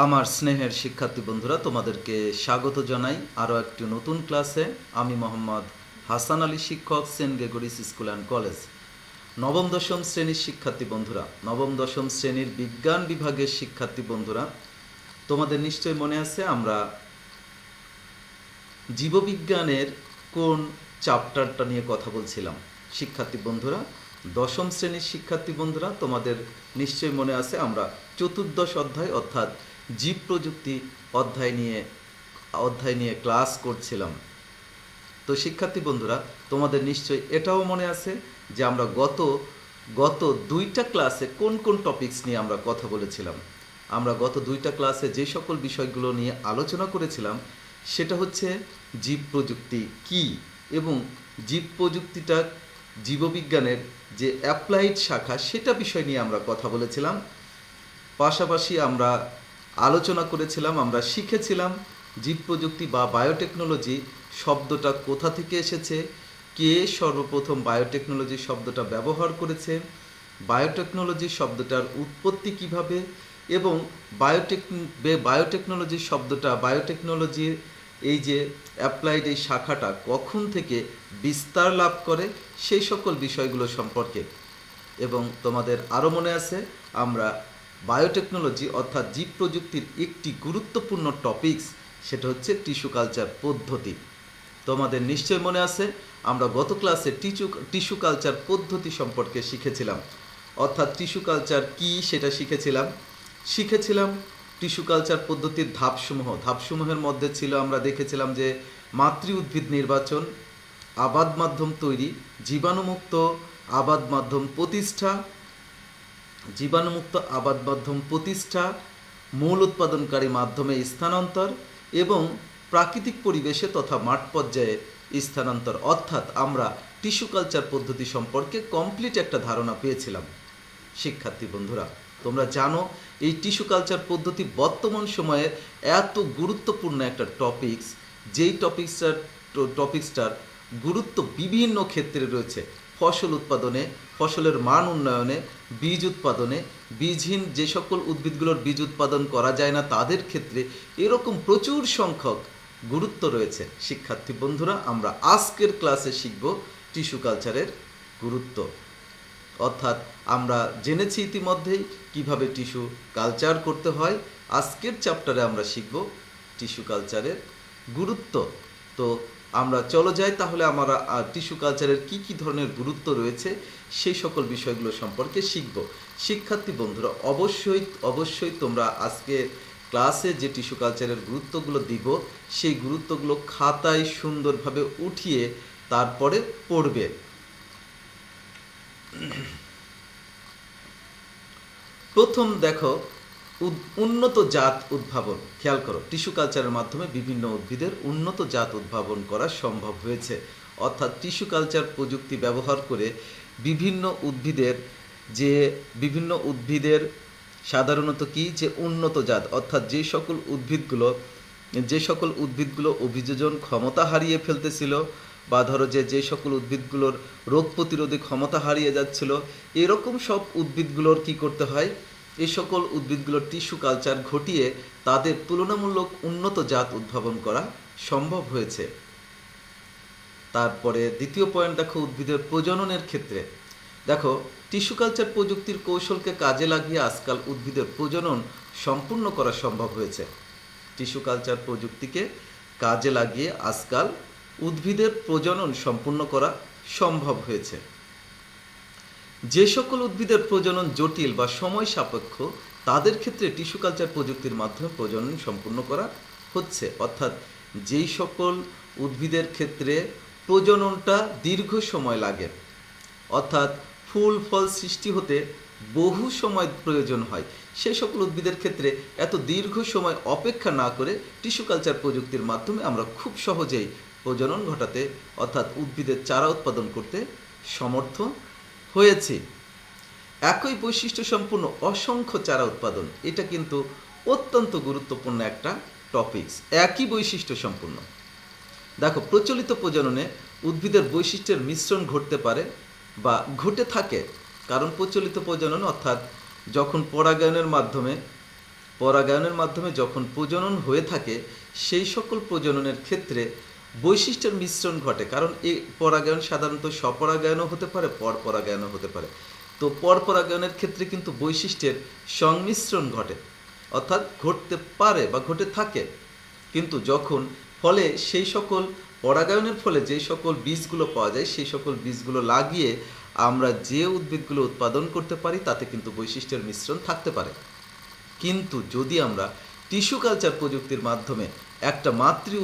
আমার স্নেহের শিক্ষার্থী বন্ধুরা, তোমাদেরকে স্বাগত জানাই আরও একটি নতুন ক্লাসে। আমি মোহাম্মদ হাসান আলী, শিক্ষক, Saint Gregory's school and college. নবম দশম শ্রেণীর শিক্ষার্থী বন্ধুরা, নবম দশম শ্রেণীর বিজ্ঞান বিভাগের শিক্ষার্থী বন্ধুরা, তোমাদের নিশ্চয়ই মনে আছে আমরা জীববিজ্ঞানের কোন চ্যাপ্টারটা নিয়ে কথা বলছিলাম। শিক্ষার্থী বন্ধুরা, দশম শ্রেণীর শিক্ষার্থী বন্ধুরা, তোমাদের নিশ্চয়ই মনে আছে আমরা চতুর্দশ অধ্যায় অর্থাৎ জীব প্রযুক্তি অধ্যায় নিয়ে ক্লাস করছিলাম। তো শিক্ষার্থী বন্ধুরা, তোমাদের নিশ্চয়ই এটাও মনে আছে যে আমরা গত দুইটা ক্লাসে কোন কোন টপিকস নিয়ে আমরা কথা বলেছিলাম। আমরা গত দুইটা ক্লাসে যে সকল বিষয়গুলো নিয়ে আলোচনা করেছিলাম সেটা হচ্ছে জীব প্রযুক্তি কি, এবং জীব প্রযুক্তিটা জীববিজ্ঞানের যে অ্যাপ্লাইড শাখা সেটা বিষয় নিয়ে আমরা কথা বলেছিলাম। পাশাপাশি আমরা আলোচনা করেছিলাম, আমরা শিখেছিলাম জীব প্রযুক্তি বা বায়োটেকনোলজি শব্দটা কোথা থেকে এসেছে, কে সর্বপ্রথম বায়োটেকনোলজি শব্দটা ব্যবহার করেছে, বায়োটেকনোলজি শব্দটার উৎপত্তি কিভাবে, এবং বায়োটেকনোলজি শব্দটা, বায়োটেকনোলজির এই যে অ্যাপ্লাইড এই শাখাটা কখন থেকে বিস্তার লাভ করে সেই সকল বিষয়গুলো সম্পর্কে। এবং তোমাদের আরও মনে আছে আমরা বায়োটেকনোলজি অর্থাৎ জীব প্রযুক্তির একটি গুরুত্বপূর্ণ টপিকস, সেটা হচ্ছে টিস্যু কালচার পদ্ধতি। তোমাদের নিশ্চয় মনে আছে আমরা গত ক্লাসে টিস্যু কালচার পদ্ধতি সম্পর্কে শিখেছিলাম, অর্থাৎ টিস্যু কালচার কি সেটা শিখেছিলাম টিস্যু কালচার পদ্ধতির ধাপসমূহের মধ্যে ছিল, আমরা দেখেছিলাম যে মাতৃ উদ্ভিদ নির্বাচন, আবাদ মাধ্যম তৈরি, জীবাণুমুক্ত আবাদ মাধ্যম প্রতিষ্ঠা, মূল উৎপাদনকারী মাধ্যমে স্থানান্তর এবং প্রাকৃতিক পরিবেশে তথা মাঠ পর্যায়ে স্থানান্তর। অর্থাৎ আমরা টিস্যু কালচার পদ্ধতি সম্পর্কে কমপ্লিট একটা ধারণা পেয়েছিলাম। শিক্ষার্থী বন্ধুরা, তোমরা জানো এই টিস্যু কালচার পদ্ধতি বর্তমান সময়ে এত গুরুত্বপূর্ণ একটা টপিকস, যেই টপিক্সটার গুরুত্ব বিভিন্ন ক্ষেত্রে রয়েছে। ফসল উৎপাদনে, ফসলের মান উন্নয়নে, বীজ উৎপাদনে, বীজহীন যে সকল উদ্ভিদগুলোর বীজ উৎপাদন করা যায় না তাদের ক্ষেত্রে এরকম প্রচুর সংখ্যক গুরুত্ব রয়েছে। শিক্ষার্থী বন্ধুরা, আমরা আজকের ক্লাসে শিখব টিস্যু কালচারের গুরুত্ব। অর্থাৎ আমরা জেনেছি ইতিমধ্যেই কিভাবে টিস্যু কালচার করতে হয়। আজকের চ্যাপ্টারে আমরা শিখব টিস্যু কালচারের গুরুত্ব। তো আমরা চলো যাই তাহলে আমরা টিস্যু কালচারের কি কি ধরনের গুরুত্ব রয়েছে সেই সকল বিষয়গুলো সম্পর্কে শিখব। শিক্ষার্থী বন্ধুরা, অবশ্যই তোমরা আজকে ক্লাসে যে টিস্যু কালচারের গুরুত্বগুলো দিব সেই গুরুত্বগুলো খাতায় সুন্দরভাবে উঠিয়ে তারপরে পড়বে। প্রথম দেখো, উন্নত জাত উদ্ভাবন। খেয়াল করো, টিস্যু কালচারের মাধ্যমে বিভিন্ন উদ্ভিদের উন্নত জাত উদ্ভাবন করা সম্ভব হয়েছে। অর্থাৎ টিস্যু কালচার প্রযুক্তি ব্যবহার করে বিভিন্ন উদ্ভিদের সাধারণত কি যে উন্নত জাত, অর্থাৎ যে সকল উদ্ভিদগুলো অভিযোজন ক্ষমতা হারিয়ে ফেলতেছিল, বা ধরো যে সকল উদ্ভিদগুলোর রোগ প্রতিরোধী ক্ষমতা হারিয়ে যাচ্ছিল, এরকম সব উদ্ভিদগুলোর কি করতে হয়, এই সকল উদ্ভিদগুলোর টিস্যু কালচার ঘটিয়ে তাদের তুলনামূলক উন্নত জাত উদ্ভাবন করা সম্ভব হয়েছে। তারপরে দ্বিতীয় পয়েন্ট দেখো, উদ্ভিদের প্রজননের ক্ষেত্রে দেখো টিস্যু কালচার প্রযুক্তির কৌশলকে কাজে লাগিয়ে আজকাল উদ্ভিদের প্রজনন সম্পূর্ণ করা সম্ভব হয়েছে। টিস্যু কালচার প্রযুক্তিকে কাজে লাগিয়ে আজকাল উদ্ভিদের প্রজনন সম্পূর্ণ করা সম্ভব হয়েছে। যে সকল উদ্ভিদের প্রজনন জটিল বা সময় সাপেক্ষ তাদের ক্ষেত্রে টিস্যু কালচার প্রযুক্তির মাধ্যমে প্রজনন সম্পূর্ণ করা হচ্ছে। অর্থাৎ যেই সকল উদ্ভিদের ক্ষেত্রে প্রজননটা দীর্ঘ সময় লাগে, অর্থাৎ ফুল ফল সৃষ্টি হতে বহু সময় প্রয়োজন হয়, সেই সকল উদ্ভিদের ক্ষেত্রে এত দীর্ঘ সময় অপেক্ষা না করে টিস্যু কালচার প্রযুক্তির মাধ্যমে আমরা খুব সহজেই প্রজনন ঘটাতে, অর্থাৎ উদ্ভিদের চারা উৎপাদন করতে সমর্থ হয়েছে। একই বৈশিষ্ট্য সম্পূর্ণ অসংখ্য চারা উৎপাদন, এটা কিন্তু অত্যন্ত গুরুত্বপূর্ণ একটা টপিকস। একই বৈশিষ্ট্য সম্পূর্ণ। দেখো, প্রচলিত প্রজননে উদ্ভিদের বৈশিষ্ট্যের মিশ্রণ ঘটতে পারে বা ঘটে থাকে, কারণ প্রচলিত প্রজনন অর্থাৎ যখন পরাগায়নের মাধ্যমে পরাগায়নের মাধ্যমে যখন প্রজনন হয়ে থাকে সেই সকল প্রজননের ক্ষেত্রে বৈশিষ্ট্যের মিশ্রণ ঘটে। কারণ এই পরাগায়ন সাধারণত স্বপরাগায়নও হতে পারে, পরপরাগায়নও হতে পারে। তো পরপরাগায়নের ক্ষেত্রে কিন্তু বৈশিষ্ট্যের সংমিশ্রণ ঘটে, অর্থাৎ ঘটতে পারে বা ঘটে থাকে। কিন্তু যখন ফলে সেই সকল পরাগায়নের ফলে যে সকল বীজগুলো পাওয়া যায় সেই সকল বীজগুলো লাগিয়ে আমরা যে উদ্ভিদগুলো উৎপাদন করতে পারি তাতে কিন্তু বৈশিষ্ট্যের মিশ্রণ থাকতে পারে। কিন্তু যদি আমরা টিস্যু কালচার প্রযুক্তির মাধ্যমে একটা মাতৃ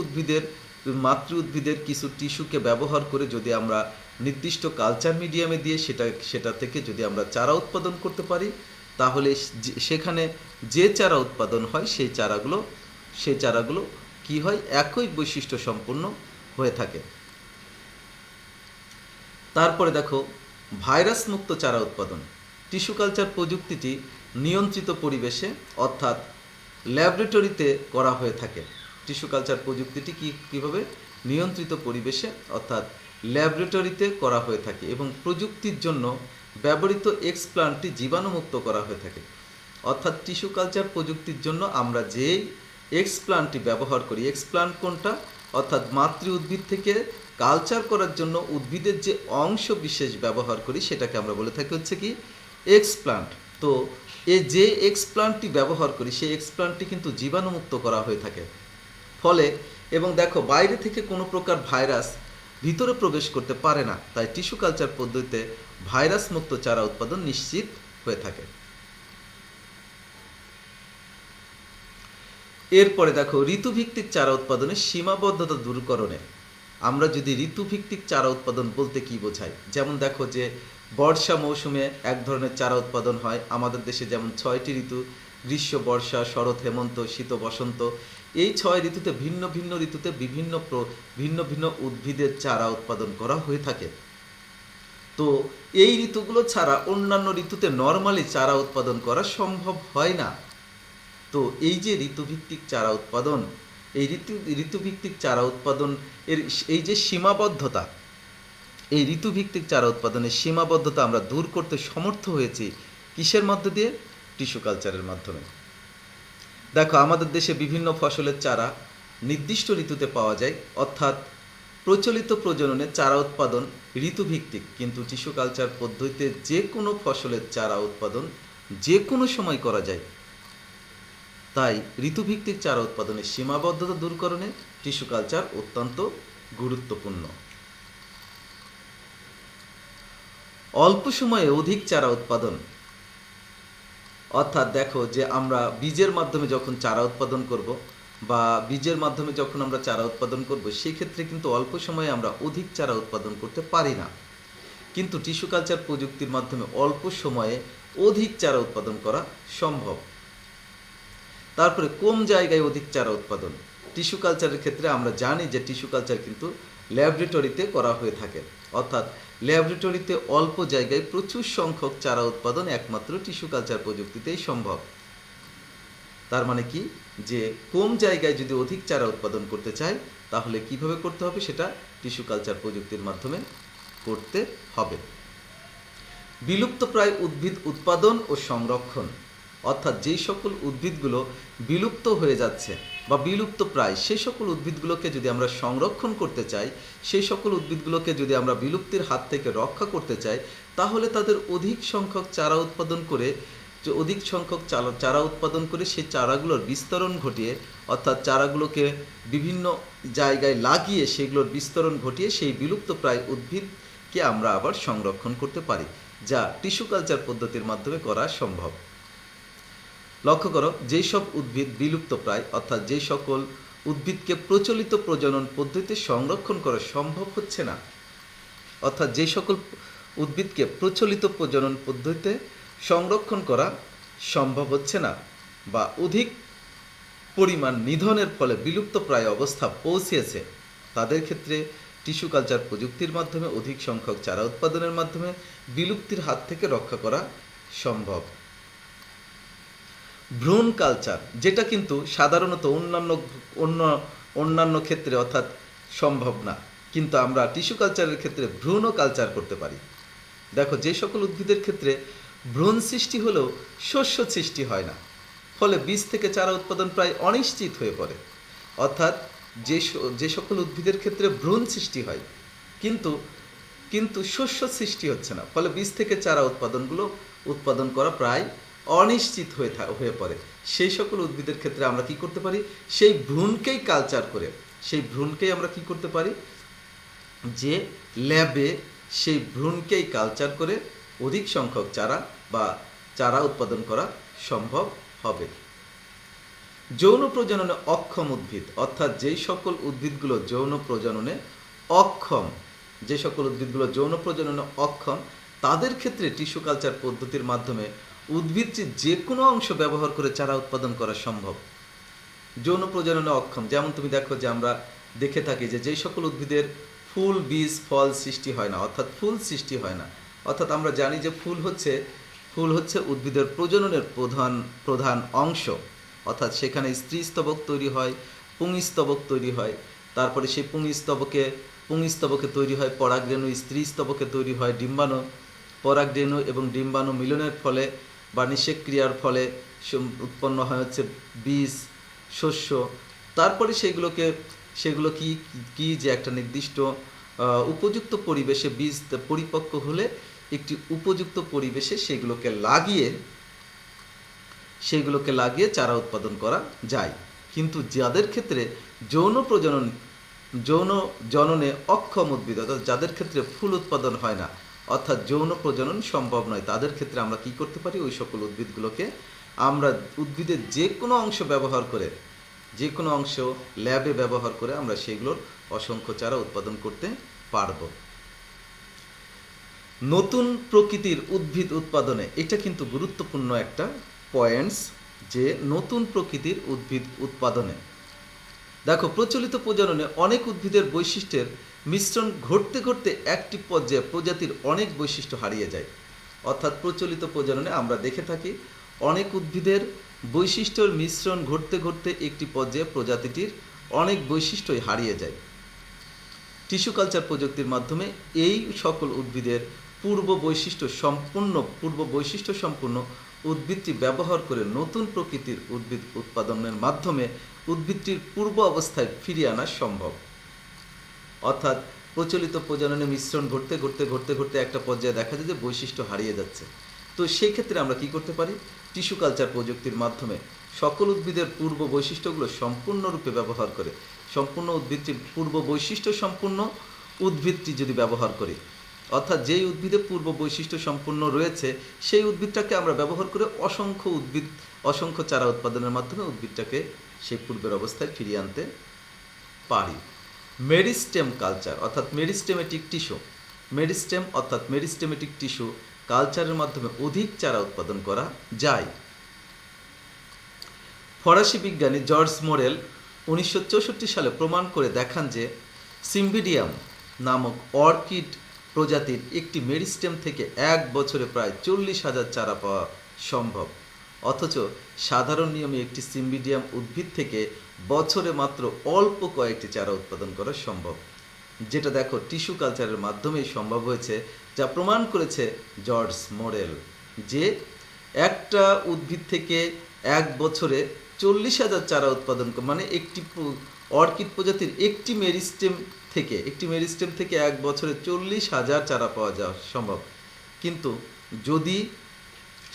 উদ্ভিদের কিছু টিস্যুকে ব্যবহার করে যদি আমরা নির্দিষ্ট কালচার মিডিয়ামে দিয়ে সেটা থেকে যদি আমরা চারা উৎপাদন করতে পারি, তাহলে সেখানে যে চারা উৎপাদন হয় সেই চারাগুলো কি হয়, একই বৈশিষ্ট্য সম্পন্ন হয়ে থাকে। তারপরে দেখো ভাইরাস মুক্ত চারা উৎপাদন। টিস্যু কালচার প্রযুক্তিটি নিয়ন্ত্রিত পরিবেশে অর্থাৎ ল্যাবরেটরিতে করা হয়ে থাকে। টিস্যু কালচার প্রযুক্তিটি কীভাবে নিয়ন্ত্রিত পরিবেশে অর্থাৎ ল্যাবরেটরিতে করা হয়ে থাকে এবং প্রযুক্তির জন্য ব্যবহৃত এক্সপ্লান্টটি জীবাণুমুক্ত করা হয়ে থাকে। অর্থাৎ টিস্যু কালচার প্রযুক্তির জন্য আমরা যে এক্সপ্লান্টটি ব্যবহার করি, এক্সপ্লান্ট কোনটা, অর্থাৎ মাতৃ উদ্ভিদ থেকে কালচার করার জন্য উদ্ভিদের যে অংশ বিশেষ ব্যবহার করি সেটাকে আমরা বলে থাকি হচ্ছে কি এক্সপ্লান্ট। তো যে এক্সপ্লান্টটি ব্যবহার করি সেই এক্সপ্লান্টটি কিন্তু জীবাণুমুক্ত করা হয়ে থাকে। ফলে এবং দেখো বাইরে থেকে কোনো প্রকার ভাইরাস ভিতরে প্রবেশ করতে পারে না, তাই টিস্যু কালচার পদ্ধতিতে ভাইরাস মুক্ত চারা উৎপাদন নিশ্চিত হয়ে থাকে। এরপরে দেখো ঋতুভিত্তিক চারা উৎপাদনের সীমাবদ্ধতা দূরকরণে। আমরা যদি ঋতুভিত্তিক চারা উৎপাদন বলতে কি বোঝাই, যেমন দেখো যে বর্ষা মৌসুমে এক ধরনের চারা উৎপাদন হয়। আমাদের দেশে যেমন 6টি ঋতু, গ্রীষ্ম, বর্ষা, শরৎ, হেমন্ত, শীত, বসন্ত, এই 6 ঋতুতে ভিন্ন ভিন্ন ঋতুতে ভিন্ন ভিন্ন উদ্ভিদের চারা উৎপাদন করা হয়ে থাকে। তো এই ঋতুগুলো ছাড়া অন্যান্য ঋতুতে নর্মালি চারা উৎপাদন করা সম্ভব হয় না। তো এই যে ঋতুভিত্তিক চারা উৎপাদন, এই ঋতুভিত্তিক চারা উৎপাদন এই যে সীমাবদ্ধতা, এই ঋতুভিত্তিক চারা উৎপাদনের সীমাবদ্ধতা আমরা দূর করতে সমর্থ হয়েছি কিসের মধ্য দিয়ে? টিস্যু কালচারের মাধ্যমে। দেখো আমাদের দেশে বিভিন্ন ফসলের চারা নির্দিষ্ট ঋতুতে পাওয়া যায়, অর্থাৎ প্রচলিত প্রজননে চারা উৎপাদন ঋতুভিত্তিক, কিন্তু টিস্যু কালচার পদ্ধতিতে যে কোনো ফসলের চারা উৎপাদন যে কোনো সময় করা যায়। তাই ঋতুভিত্তিক চারা উৎপাদনের সীমাবদ্ধতা দূরকরণে টিস্যু কালচার অত্যন্ত গুরুত্বপূর্ণ। অল্প সময়ে অধিক চারা উৎপাদন, অর্থাৎ দেখো যে আমরা বীজের মাধ্যমে যখন চারা উৎপাদন করব বা বীজের মাধ্যমে যখন আমরা চারা উৎপাদন করব সেই ক্ষেত্রে কিন্তু অল্প সময়ে আমরা অধিক চারা উৎপাদন করতে পারি না। কিন্তু টিস্যু কালচার প্রযুক্তির মাধ্যমে অল্প সময়ে অধিক চারা উৎপাদন করা সম্ভব। তারপরে কম জায়গায় অধিক চারা উৎপাদন। টিস্যু কালচারের ক্ষেত্রে আমরা জানি যে টিস্যু কালচার কিন্তু ল্যাবরেটরিতে করা হয়ে থাকে, অর্থাৎ ল্যাবরেটরিতে অল্প জায়গায় প্রচুর সংখ্যক চারা উৎপাদন একমাত্র টিস্যু কালচার প্রযুক্তিতেই সম্ভব। তার মানে কি, যে কম জায়গায় যদি অধিক চারা উৎপাদন করতে চাই তাহলে কিভাবে করতে হবে, সেটা টিস্যু কালচার প্রযুক্তির মাধ্যমে করতে হবে। বিলুপ্তপ্রায় উদ্ভিদ উৎপাদন ও সংরক্ষণ, অর্থাৎ যেই সকল উদ্ভিদগুলো বিলুপ্ত হয়ে যাচ্ছে বা বিলুপ্ত প্রায়, সেই সকল উদ্ভিদগুলোকে যদি আমরা সংরক্ষণ করতে চাই, সেই সকল উদ্ভিদগুলোকে যদি আমরা বিলুপ্তির হাত থেকে রক্ষা করতে চাই, তাহলে তাদের অধিক সংখ্যক চারা উৎপাদন করে সেই চারাগুলোর বিস্তরণ ঘটিয়ে, অর্থাৎ চারাগুলোকে বিভিন্ন জায়গায় লাগিয়ে সেগুলোর বিস্তরণ ঘটিয়ে সেই বিলুপ্ত প্রায় উদ্ভিদকে আমরা আবার সংরক্ষণ করতে পারি, যা টিস্যু কালচার পদ্ধতির মাধ্যমে করা সম্ভব। লক্ষ্য করো, যেই সব উদ্ভিদ বিলুপ্ত প্রায়, অর্থাৎ যে সকল উদ্ভিদকে প্রচলিত প্রজনন পদ্ধতিতে সংরক্ষণ করা সম্ভব হচ্ছে না, অর্থাৎ যে সকল উদ্ভিদকে প্রচলিত প্রজনন পদ্ধতিতে সংরক্ষণ করা সম্ভব হচ্ছে না বা অধিক পরিমাণ নিধনের ফলে বিলুপ্ত প্রায় অবস্থা পৌঁছেছে, তাদের ক্ষেত্রে টিস্যু কালচার প্রযুক্তির মাধ্যমে অধিক সংখ্যক চারা উৎপাদনের মাধ্যমে বিলুপ্তির হাত থেকে রক্ষা করা সম্ভব। ভ্রূণ কালচার, যেটা কিন্তু সাধারণত অন্যান্য ক্ষেত্রে অর্থাৎ সম্ভব না, কিন্তু আমরা টিস্যু কালচারের ক্ষেত্রে ভ্রূণও কালচার করতে পারি। দেখো যে সকল উদ্ভিদের ক্ষেত্রে ভ্রূণ সৃষ্টি হলেও শস্য সৃষ্টি হয় না, ফলে বীজ থেকে চারা উৎপাদন প্রায় অনিশ্চিত হয়ে পড়ে। অর্থাৎ যে সকল উদ্ভিদের ক্ষেত্রে ভ্রূণ সৃষ্টি হয় কিন্তু কিন্তু শস্য সৃষ্টি হচ্ছে না, ফলে বীজ থেকে চারা উৎপাদন করা প্রায় অনিশ্চিত হয়ে পড়ে, সেই সকল উদ্ভিদের ক্ষেত্রে আমরা কি করতে পারি, সেই ভ্রূণকেই কালচার করে, সেই ভ্রূণকেই আমরা কি করতে পারি, যে ল্যাবে সেই ভ্রূণকেই কালচার করে অধিক সংখ্যক চারা উৎপাদন করা সম্ভব হবে। যৌন প্রজননে অক্ষম উদ্ভিদ, অর্থাৎ যেই সকল উদ্ভিদগুলো যৌন প্রজননে অক্ষম, তাদের ক্ষেত্রে টিস্যু কালচার পদ্ধতির মাধ্যমে উদ্ভিদটির যে কোনো অংশ ব্যবহার করে চারা উৎপাদন করা সম্ভব। যৌন প্রজননে অক্ষম, যেমন তুমি দেখো যে আমরা দেখে থাকি যে যেই সকল উদ্ভিদের ফুল, বীজ, ফল সৃষ্টি হয় না, অর্থাৎ ফুল সৃষ্টি হয় না, অর্থাৎ আমরা জানি যে ফুল হচ্ছে উদ্ভিদের প্রজননের প্রধান অংশ, অর্থাৎ সেখানে স্ত্রীস্তবক তৈরি হয়, পুংস্তবক তৈরি হয়, তারপরে সেই পুংস্তবকে তৈরি হয় পরাগরেণু, স্ত্রীস্তবকে তৈরি হয় ডিম্বাণু, পরাগরেণু এবং ডিম্বাণু মিলনের ফলে বা নিষেক ক্রিয়ার ফলে উৎপন্ন হয় হচ্ছে বীজ, শস্য। তারপরে সেগুলো কি যে একটা নির্দিষ্ট উপযুক্ত পরিবেশে বীজ পরিপক্ক হলে একটি উপযুক্ত পরিবেশে সেগুলোকে লাগিয়ে চারা উৎপাদন করা যায়। কিন্তু যাদের ক্ষেত্রে যৌন জননে অক্ষম উদ্ভিদ, অর্থাৎ যাদের ক্ষেত্রে ফুল উৎপাদন হয় না, অর্থাৎ যৌন প্রজনন সম্ভব নয়, তাদের ক্ষেত্রে আমরা কি করতে পারি, ওই সকল উদ্ভিদগুলোকে আমরা উদ্ভিদের যে কোনো অংশ ল্যাবে ব্যবহার করে আমরা সেগুলোর অসংখ্য চারা উৎপাদন করতে পারব। নতুন প্রকৃতির উদ্ভিদ উৎপাদনে, এটা কিন্তু গুরুত্বপূর্ণ একটা পয়েন্টস, যে নতুন প্রকৃতির উদ্ভিদ উৎপাদনে দেখো, প্রচলিত প্রজননে অনেক উদ্ভিদের বৈশিষ্ট্যের মিশ্রণ ঘটতে ঘটতে একটি পর্যায়ে প্রজাতির অনেক বৈশিষ্ট্য হারিয়ে যায়। অর্থাৎ প্রচলিত প্রজননে আমরা দেখে থাকি অনেক উদ্ভিদের বৈশিষ্ট্যের মিশ্রণ ঘটতে ঘটতে একটি পর্যায়ে প্রজাতিটির অনেক বৈশিষ্ট্যই হারিয়ে যায়। টিস্যু কালচার প্রযুক্তির মাধ্যমে এই সকল উদ্ভিদের পূর্ব বৈশিষ্ট্য সম্পূর্ণ উদ্ভিদটি ব্যবহার করে নতুন প্রকৃতির উদ্ভিদ উৎপাদনের মাধ্যমে উদ্ভিদটির পূর্ব অবস্থায় ফিরিয়ে আনা সম্ভব। অর্থাৎ প্রচলিত প্রজননে মিশ্রণ ঘটতে ঘটতে একটা পর্যায়ে দেখা যায় যে বৈশিষ্ট্য হারিয়ে যাচ্ছে। তো সেই ক্ষেত্রে আমরা কি করতে পারি, টিস্যু কালচার প্রযুক্তির মাধ্যমে সকল উদ্ভিদের পূর্ব বৈশিষ্ট্যগুলো সম্পূর্ণরূপে ব্যবহার করে, সম্পূর্ণ উদ্ভিদটি পূর্ব বৈশিষ্ট্য সম্পূর্ণ উদ্ভিদটি যদি ব্যবহার করি, অর্থাৎ যেই উদ্ভিদে পূর্ব বৈশিষ্ট্য সম্পূর্ণ রয়েছে সেই উদ্ভিদটাকে আমরা ব্যবহার করে অসংখ্য চারা উৎপাদনের মাধ্যমে উদ্ভিদটাকে সেই পূর্বের অবস্থায় ফিরিয়ে আনতে পারি। মেরিস্টেম কালচার অর্থাৎ মেরিস্টেমেটিক টিস্যু কালচারের মাধ্যমে অধিক চারা উৎপাদন করা যায়। ফরাসি বিজ্ঞানী জর্জ মোরেল 1964 সালে প্রমাণ করে দেখান যে সিম্বিডিয়াম নামক অর্কিড প্রজাতির একটি মেরিস্টেম থেকে এক বছরে প্রায় 40,000 চারা পাওয়া সম্ভব। অথচ সাধারণ নিয়মে একটি সিম্বিডিয়াম উদ্ভিদ থেকে বছরে মাত্র অল্প কয়েকটি চারা উৎপাদন করা সম্ভব, যেটা দেখো টিস্যু কালচারের মাধ্যমেই সম্ভব হয়েছে, যা প্রমাণ করেছে জর্জ মোরেল, যে একটা উদ্ভিদ থেকে এক বছরে 40,000 চারা উৎপাদন, মানে একটি অর্কিড প্রজাতির একটি মেরিস্টেম থেকে এক বছরে 40,000 চারা পাওয়া যাওয়া সম্ভব। কিন্তু যদি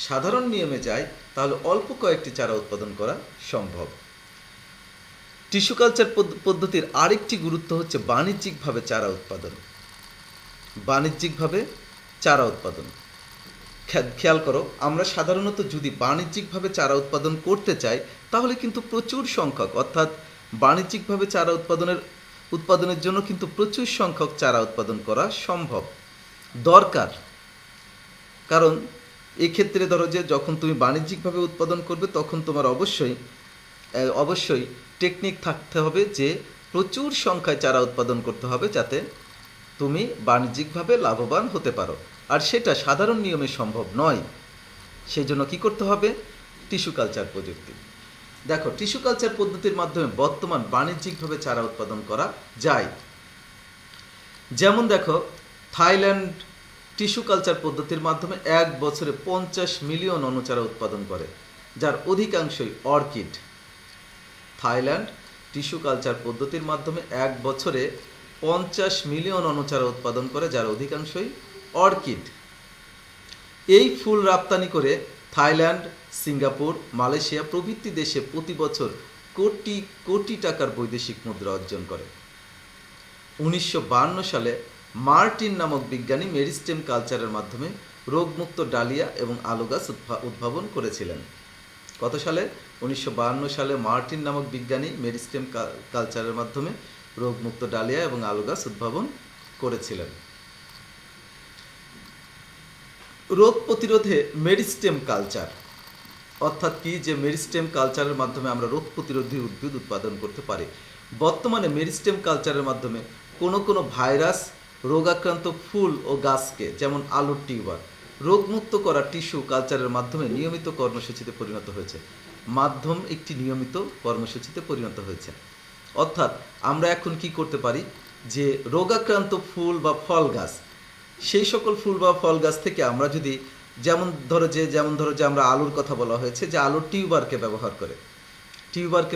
সাধারণ নিয়মে যায় তাহলে অল্প কয়েকটি চারা উৎপাদন করা সম্ভব। টিস্যু কালচার পদ্ধতির আরেকটি গুরুত্ব হচ্ছে বাণিজ্যিকভাবে চারা উৎপাদন। খেয়াল করো, আমরা সাধারণত যদি বাণিজ্যিকভাবে চারা উৎপাদন করতে চাই তাহলে কিন্তু প্রচুর সংখ্যক, অর্থাৎ বাণিজ্যিকভাবে চারা উৎপাদনের জন্য কিন্তু প্রচুর সংখ্যক চারা উৎপাদন করা সম্ভব দরকার। কারণ এক্ষেত্রে ধরো যে যখন তুমি বাণিজ্যিকভাবে উৎপাদন করবে তখন তোমার অবশ্যই টেকনিক থাকতে হবে, যে প্রচুর সংখ্যায় চারা উৎপাদন করতে হবে যাতে তুমি বাণিজ্যিকভাবে লাভবান হতে পারো, আর সেটা সাধারণ নিয়মে সম্ভব নয়। সেই জন্য কী করতে হবে, টিস্যু কালচার প্রযুক্তি। দেখো, টিস্যু কালচার পদ্ধতির মাধ্যমে বর্তমান বাণিজ্যিকভাবে চারা উৎপাদন করা যায়। যেমন দেখো, থাইল্যান্ড টিস্যু কালচার পদ্ধতির মাধ্যমে এক বছরে 50 মিলিয়ন অণুচারা উৎপাদন করে। যার অধিকাংশই অর্কিড। থাইল্যান্ড টিস্যু কালচার পদ্ধতির মাধ্যমে 1 বছরে 50 মিলিয়ন অণুচারা উৎপাদন করে, যার অধিকাংশই অর্কিড। এই ফুল রপ্তানি করে থাইল্যান্ড, সিঙ্গাপুর, মালয়েশিয়া প্রভৃতি দেশে প্রতি বছর কোটি কোটি টাকার বৈদেশিক মুদ্রা অর্জন করে। 1952 সালে মার্টিন নামক বিজ্ঞানী মেরিস্টেম কালচারের মাধ্যমে রোগমুক্ত ডালিয়া এবং আলু গাছ উদ্ভাবন করেছিলেন। কত সালে? 1952 সালে মার্টিন নামক বিজ্ঞানী মেরিস্টেম কালচারের মাধ্যমে রোগমুক্ত ডালিয়া এবং আলু গাছ উদ্ভাবন করেছিলেন। রোগ প্রতিরোধে মেরিস্টেম কালচার অর্থাৎ কি? যে মেরিস্টেম কালচারের মাধ্যমে আমরা রোগ প্রতিরোধী উদ্ভিদ উৎপাদন করতে পারি। বর্তমানে মেরিস্টেম কালচারের মাধ্যমে কোনো ভাইরাস রোগাক্রান্ত ফুল ও গাছকে, যেমন আলুর টিউবার, রোগমুক্ত করা টিস্যু কালচারের মাধ্যমে নিয়মিত কর্মসূচিতে পরিণত হয়েছে। একটি নিয়মিত কর্মসূচিতে পরিণত হয়েছে। অর্থাৎ আমরা এখন কি করতে পারি? যে রোগাক্রান্ত ফুল বা ফল গাছ, সেই সকল ফুল বা ফল গাছ থেকে আমরা যদি যেমন ধরো যে আমরা আলুর কথা বলা হয়েছে, যে আলুর টিউবারকে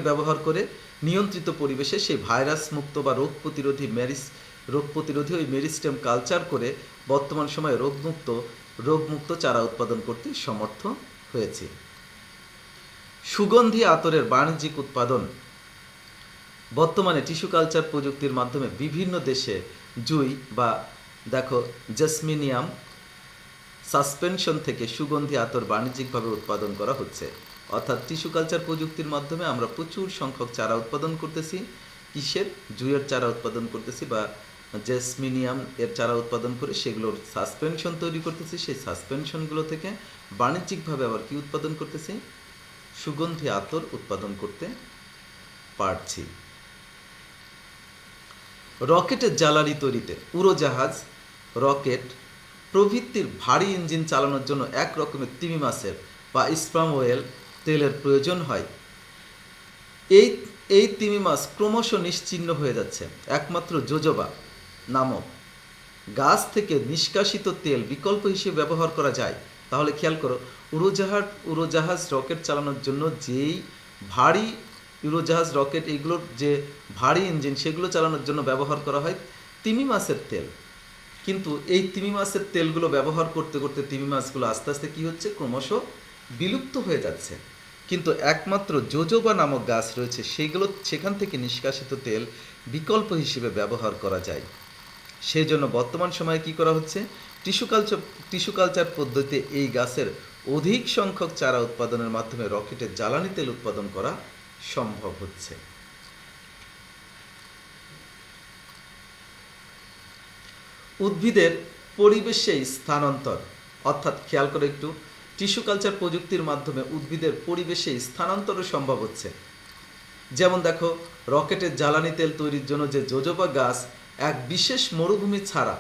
ব্যবহার করে নিয়ন্ত্রিত পরিবেশে সেই ভাইরাস মুক্ত বা রোগ প্রতিরোধী ওই মেরিস্টেম কালচার করে বর্তমান সময়ে রোগমুক্ত চারা উৎপাদন করতে সমর্থ হয়েছে। সুগন্ধি আতরের বাণিজ্যিক উৎপাদন। বর্তমানে টিস্যু কালচার প্রযুক্তির মাধ্যমে বিভিন্ন দেশে জুই বা জেসমিনিয়াম সাসপেনশন থেকে সুগন্ধি আতর বাণিজ্যিকভাবে উৎপাদন করা হচ্ছে। অর্থাৎ টিস্যু কালচার প্রযুক্তির মাধ্যমে আমরা প্রচুর সংখ্যক চারা উৎপাদন করতেছি। কিসের? জুইয়ের চারা উৎপাদন করতেছি বা জেসমিনিয়াম এর চারা উৎপাদন করে সেগুলোর সাসপেনশন তৈরি করতেছি। সেই সাসপেনশনগুলো থেকে বাণিজ্যিকভাবে আবার কি উৎপাদন করতেছি? সুগন্ধি আতর উৎপাদন করতে পারছি। রকেটের জ্বালানি তৈরিতে উড়োজাহাজ, রকেট প্রভৃতির ভারী ইঞ্জিন চালানোর জন্য এক রকমের তিমি মাছের বা স্পাম ওয়েল তেলের প্রয়োজন হয়। এই তিমি মাছ ক্রমশ নিশ্চিহ্ন হয়ে যাচ্ছে। একমাত্র জোজোবা নামক গাছ থেকে নিষ্কাশিত তেল বিকল্প হিসেবে ব্যবহার করা যায়। তাহলে খেয়াল করো, উড়োজাহাজ রকেট চালানোর জন্য যেই ভারী উড়োজাহাজ রকেট এইগুলোর যে ভারী ইঞ্জিন সেগুলো চালানোর জন্য ব্যবহার করা হয় তিমি মাছের তেল। কিন্তু এই তিমি মাছের তেলগুলো ব্যবহার করতে করতে তিমি মাছগুলো আস্তে আস্তে কী হচ্ছে? ক্রমশ বিলুপ্ত হয়ে যাচ্ছে। কিন্তু একমাত্র জোজোবা নামক গাছ রয়েছে, সেখান থেকে নিষ্কাশিত তেল বিকল্প হিসেবে ব্যবহার করা যায়। সেই জন্য বর্তমান সময়ে কি করা হচ্ছে? টিস্যু কালচার পদ্ধতিতে এই গাছের অধিক সংখ্যক চারা উৎপাদনের মাধ্যমে রকেটের জ্বালানি তেল উৎপাদন করা সম্ভব হচ্ছে। উদ্ভিদের পরিবেশে স্থানান্তর অর্থাৎ খেয়াল করে একটু, টিস্যু কালচার প্রযুক্তির মাধ্যমে উদ্ভিদের পরিবেশে স্থানান্তরও সম্ভব হচ্ছে। যেমন দেখো, রকেটের জ্বালানি তেল তৈরির জন্য যে জোজোবা গাছ এক বিশেষ মরুভূমি ছাড়া,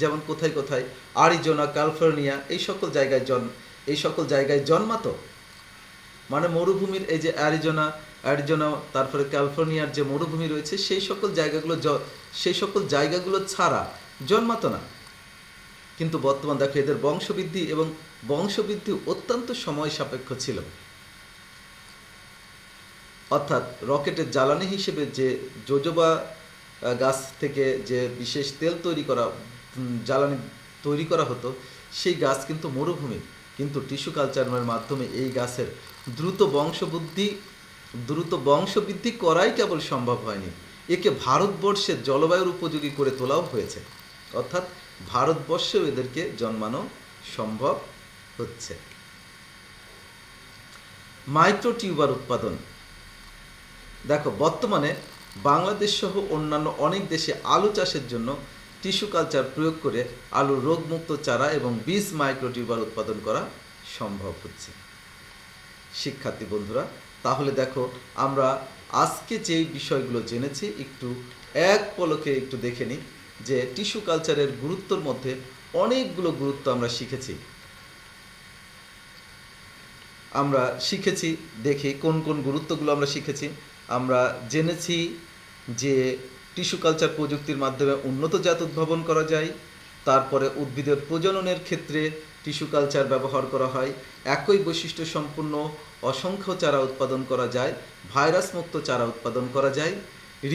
যেমন কোথায় আরিজোনা, ক্যালিফোর্নিয়া এই সকল জায়গায় জন্মাতো। মানে মরুভূমির এই যে অ্যারিজোনা তারপরে ক্যালিফোর্নিয়ার যে মরুভূমি রয়েছে সেই সকল জায়গাগুলো ছাড়া জন্মাতো না। কিন্তু বর্তমান দেখো এদের বংশবৃদ্ধি অত্যন্ত সময় সাপেক্ষ ছিল। অর্থাৎ রকেটের জ্বালানি হিসেবে যে জোজোবা গাছ থেকে যে বিশেষ তেল জ্বালানি তৈরি করা হতো সেই গাছ কিন্তু মরুভূমি। কিন্তু টিস্যু কালচারের মাধ্যমে এই গাছের দ্রুত বংশবৃদ্ধি করাই কেবল সম্ভব হয়নি, একে ভারতবর্ষের জলবায়ুর উপযোগী করে তোলাও হয়েছে। অর্থাৎ ভারতবর্ষেও এদেরকে জন্মানো সম্ভব হচ্ছে। মাইক্রোটিউবার উৎপাদন। দেখো, বর্তমানে বাংলাদেশ সহ অন্যান্য অনেক দেশে আলু চাষের জন্য টিস্যু কালচার প্রয়োগ করে আলুর রোগমুক্ত চারা এবং বীজ মাইক্রোটিউবার উৎপাদন করা সম্ভব হচ্ছে। শিক্ষার্থী বন্ধুরা, তাহলে দেখো আমরা আজকে যেই বিষয়গুলো জেনেছি একটু এক পলকে একটু দেখে নিই যে টিস্যু কালচারের গুরুত্বর মধ্যে অনেকগুলো গুরুত্ব আমরা শিখেছি। দেখি কোন কোন গুরুত্বগুলো আমরা শিখেছি। আমরা জেনেছি যে টিস্যু কালচার প্রযুক্তির মাধ্যমে উন্নত জাত উদ্ভাবন করা যায়। তারপরে উদ্ভিদের প্রজননের ক্ষেত্রে টিস্যু কালচার ব্যবহার করা হয়। একই বৈশিষ্ট্য সম্পূর্ণ অসংখ্য চারা উৎপাদন করা যায়, ভাইরাস মুক্ত চারা উৎপাদন করা যায়,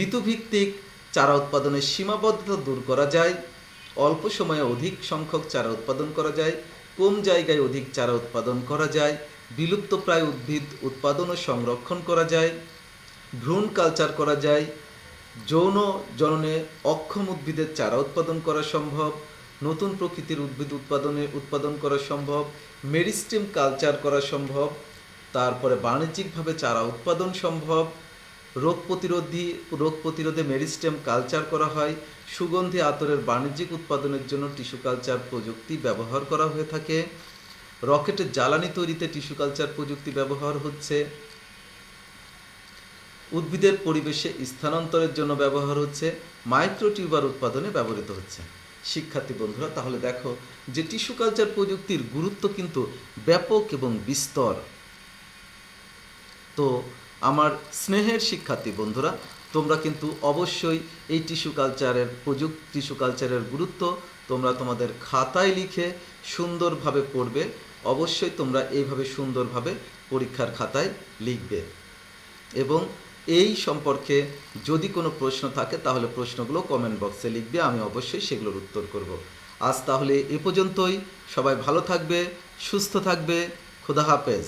ঋতুভিত্তিক চারা উৎপাদনের সীমাবদ্ধতা দূর করা যায়, অল্প সময়ে অধিক সংখ্যক চারা উৎপাদন করা যায়, কম জায়গায় অধিক চারা উৎপাদন করা যায়, বিলুপ্তপ্রায় উদ্ভিদ উৎপাদন ও সংরক্ষণ করা যায়, ভ্রূণ কালচার করা যায়, যৌন জননে অক্ষম উদ্ভিদের চারা উৎপাদন করা সম্ভব, নতুন প্রকৃতির উদ্ভিদ উৎপাদন করা সম্ভব, মেরিস্টেম কালচার করা সম্ভব, তারপরে বাণিজ্যিকভাবে চারা উৎপাদন সম্ভব, রোগ প্রতিরোধে মেরিস্টেম কালচার করা হয়, সুগন্ধি আতরের বাণিজ্যিক উৎপাদনের জন্য টিস্যু কালচার প্রযুক্তি ব্যবহার করা হয়ে থাকে, রকেটের জ্বালানি তৈরিতে টিস্যু কালচার প্রযুক্তি ব্যবহার হচ্ছে, উদ্ভিদের পরিবেশে স্থানান্তরের জন্য ব্যবহার হচ্ছে, মাইক্রোটিউবার উৎপাদনে ব্যবহৃত হচ্ছে। শিক্ষার্থী বন্ধুরা, তাহলে দেখো যে টিস্যু কালচার প্রযুক্তির গুরুত্ব কিন্তু ব্যাপক এবং বিস্তর। তো আমার স্নেহের শিক্ষার্থী বন্ধুরা, তোমরা কিন্তু অবশ্যই এই টিস্যু কালচারের গুরুত্ব তোমরা তোমাদের খাতায় লিখে সুন্দরভাবে পড়বে। অবশ্যই তোমরা এইভাবে সুন্দরভাবে পরীক্ষার খাতায় লিখবে এবং এই সম্পর্কে যদি কোনো প্রশ্ন থাকে তাহলে প্রশ্নগুলো কমেন্ট বক্সে লিখবে, আমি অবশ্যই সেগুলোর উত্তর করব। আজ তাহলে এ পর্যন্তই। সবাই ভালো থাকবে, সুস্থ থাকবে। খোদা হাফেজ।